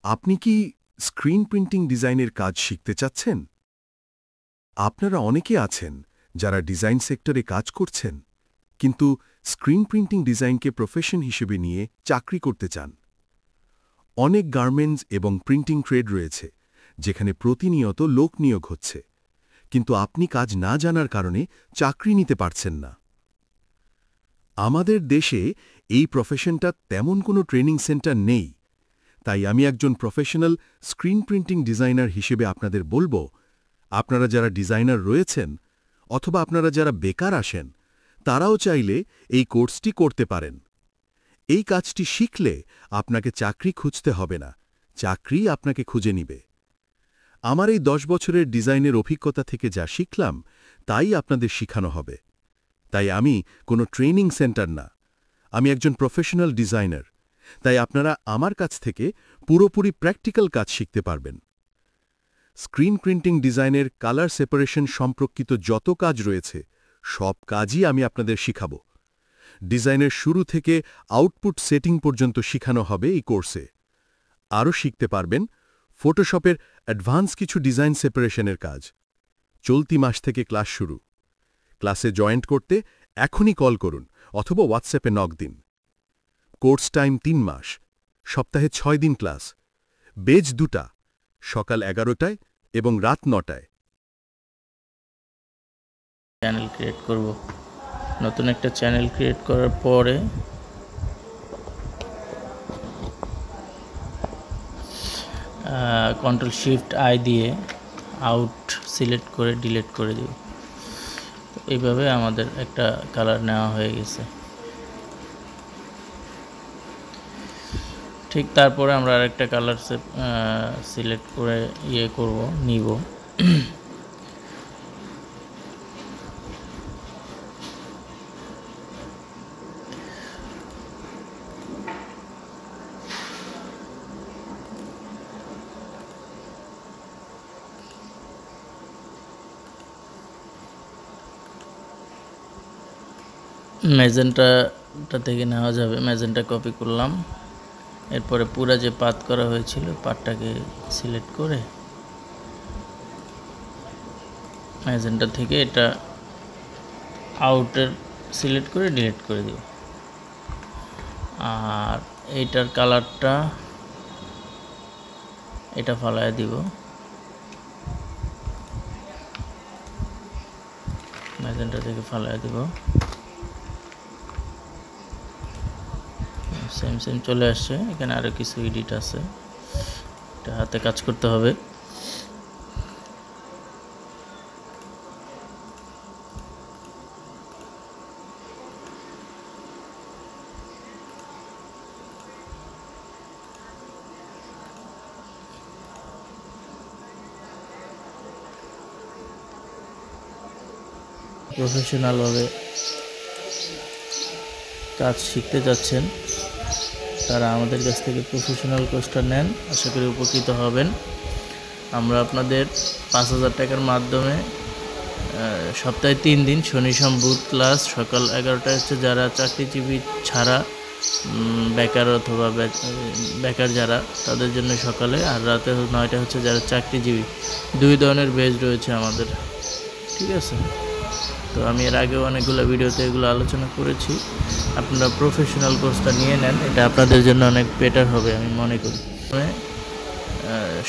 আপনি কি screen printing ডিজাইনের কাজ শিখতে চাচ্ছেন? আপনারা অনেকে আছেন যারা ডিজাইন সেক্টরে কাজ করছেন, কিন্তু স্ক্রিন প্রিন্টিং ডিজাইনকে প্রফেশন হিসেবে নিয়ে চাকরি করতে চান। অনেক গার্মেন্টস এবং প্রিন্টিং ট্রেড রয়েছে যেখানে প্রতিনিয়ত লোক নিয়োগ হচ্ছে, কিন্তু আপনি কাজ না জানার কারণে চাকরি নিতে পারছেন না। আমাদের দেশে এই প্রফেশনটা তেমন কোনো ট্রেনিং সেন্টার নেই, তাই আমি একজন প্রফেশনাল স্ক্রিন প্রিন্টিং ডিজাইনার হিসেবে আপনাদের বলবো, আপনারা যারা ডিজাইনার রয়েছেন অথবা আপনারা যারা বেকার আসেন, তারাও চাইলে এই কোর্সটি করতে পারেন। এই কাজটি শিখলে আপনাকে চাকরি খুঁজতে হবে না, চাকরি আপনাকে খুঁজে নিবে। আমার এই 10 বছরের ডিজাইনের অভিজ্ঞতা থেকে যা শিখলাম তাই আপনাদের শিখানো হবে। তাই আমি কোনো ট্রেনিং সেন্টার না, আমি একজন প্রফেশনাল ডিজাইনার। তাই আপনারা আমার কাছ থেকে পুরোপুরি প্র্যাকটিক্যাল কাজ শিখতে পারবেন। স্ক্রিন প্রিন্টিং ডিজাইনের কালার সেপারেশন সম্পর্কিত যত কাজ রয়েছে সব কাজই আমি আপনাদের শিখাব। ডিজাইনের শুরু থেকে আউটপুট সেটিং পর্যন্ত শিখানো হবে এই কোর্সে। আরও শিখতে পারবেন ফটোশপের অ্যাডভান্স কিছু ডিজাইন সেপারেশনের কাজ। চলতি মাস থেকে ক্লাস শুরু। ক্লাসে জয়েন্ট করতে এখনই কল করুন অথবা হোয়াটসঅ্যাপে নক দিন। কোর্স টাইম 3 মাস, সপ্তাহে 6 দিন ক্লাস, বেজ 2টা, সকাল 11টায় এবং রাত 9টায়। চ্যানেল ক্রিয়েট করব। নতুন একটা চ্যানেল ক্রিয়েট করার পরে Ctrl+Shift+I দিয়ে আউট সিলেক্ট করে ডিলিট করে দিব। এইভাবে আমাদের একটা কালার নেওয়া হয়ে গেছে। ঠিক তারপরে আমরা আরেকটা কালার সিলেক্ট করে নিব। ম্যাজেন্টাটা থেকে নেওয়া যাবে। ম্যাজেন্টা কপি করলাম। এরপরে পুরা যে পাত করা হয়েছিল পাতটাকে সিলেক্ট করে ম্যাজেন্টা থেকে এটা আউটের সিলেক্ট করে ডিলিট করে দিব। আর এইটার কালারটা এটা ফালায় দিব। ম্যাজেন্টা থেকে ফালায় দিব। সেম চলে আসছে। এখানে আরো কিছু এডিট আছে, এটা হাতে কাজ করতে হবে। প্রফেশনালভাবে কাজ শিখতে যাচ্ছেন তারা আমাদের কাছ থেকে প্রফেশনাল কোর্সটা নেন, আশা করি উপকৃত হবেন। আমরা আপনাদের 5,000 টাকার মাধ্যমে সপ্তাহে 3 দিন শনি সোম বুধ ক্লাস, সকাল 11টায় হচ্ছে যারা চাকরিজীবী ছাড়া বেকার অথবা বেকার যারা তাদের জন্য সকালে, আর রাতে 9টা হচ্ছে যারা চাকরিজীবী। 2 ধরনের বেজ রয়েছে আমাদের, ঠিক আছে? তো আমি এর আগেও অনেকগুলো ভিডিওতে এগুলো আলোচনা করেছি। আপনারা প্রফেশনাল কোর্সটা নিয়ে নেন, এটা আপনাদের জন্য অনেক বেটার হবে আমি মনে করি।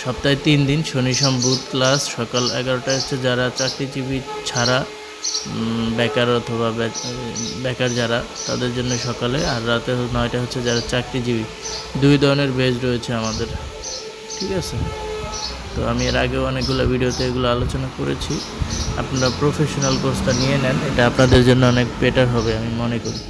সপ্তাহে 3 দিন শনি সোম বুধ ক্লাস, সকাল 11টায় হচ্ছে যারা চাকরিজীবী ছাড়া বেকার অথবা বেকার যারা তাদের জন্য সকালে, আর রাতে 9টা হচ্ছে যারা চাকরিজীবী। 2 ধরনের বেজ রয়েছে আমাদের, ঠিক আছে? তো আমি এর আগেও অনেকগুলো ভিডিওতে এগুলো আলোচনা করেছি। আপনারা প্রফেশনাল কোর্সটা নিয়ে নেন, এটা আপনাদের জন্য অনেক বেটার হবে আমি মনে করি।